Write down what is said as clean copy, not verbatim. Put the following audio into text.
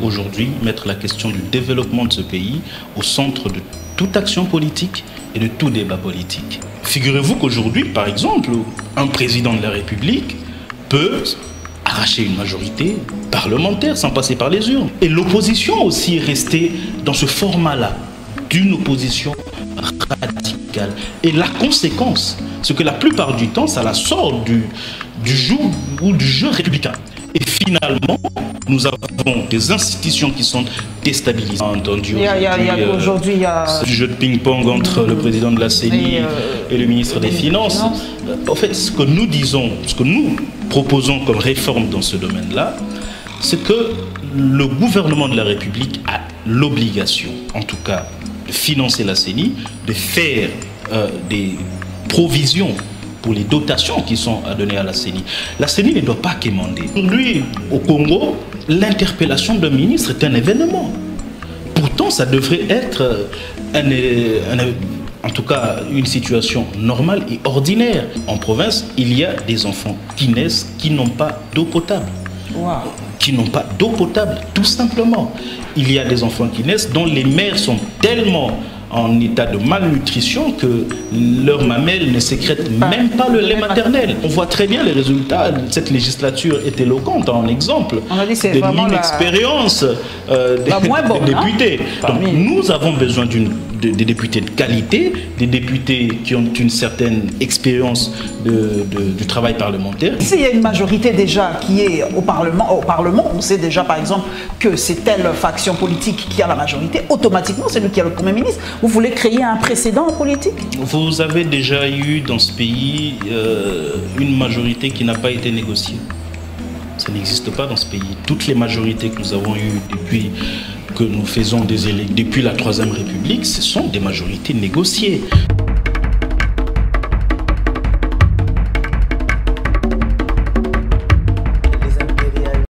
aujourd'hui mettre la question du développement de ce pays au centre de toute action politique et de tout débat politique. Figurez-vous qu'aujourd'hui, par exemple, un président de la République peut arracher une majorité parlementaire sans passer par les urnes. Et l'opposition aussi est restée dans ce format-là, d'une opposition radicale. Et la conséquence, c'est que la plupart du temps, ça la sort du joug ou du jeu républicain. Et finalement, nous avons des institutions qui sont déstabilisées. Aujourd'hui, il y a ce jeu de ping-pong entre le président de la CENI et le ministre des Finances. En fait, ce que nous disons, ce que nous proposons comme réforme dans ce domaine-là, c'est que le gouvernement de la République a l'obligation, en tout cas, de financer la CENI, de faire des provisions pour les dotations qui sont à donner à la CENI. La CENI ne doit pas quémander. Aujourd'hui, au Congo, l'interpellation d'un ministre est un événement. Pourtant, ça devrait être en tout cas une situation normale et ordinaire. En province, il y a des enfants qui naissent qui n'ont pas d'eau potable. Wow. Qui n'ont pas d'eau potable, tout simplement. Il y a des enfants qui naissent dont les mères sont tellement en état de malnutrition que leurs mamelles ne sécrètent même pas le lait maternel. On voit très bien les résultats. Cette législature est éloquente en exemple de l'inexpérience des députés. Donc nous avons besoin des députés de qualité, des députés qui ont une certaine expérience du travail parlementaire. S'il y a une majorité déjà qui est au Parlement, on sait déjà par exemple que c'est telle faction politique qui a la majorité, automatiquement c'est lui qui a le Premier ministre. Vous voulez créer un précédent en politique? Vous avez déjà eu dans ce pays une majorité qui n'a pas été négociée. Ça n'existe pas dans ce pays. Toutes les majorités que nous avons eues depuis que nous faisons des élections, depuis la Troisième République, ce sont des majorités négociées.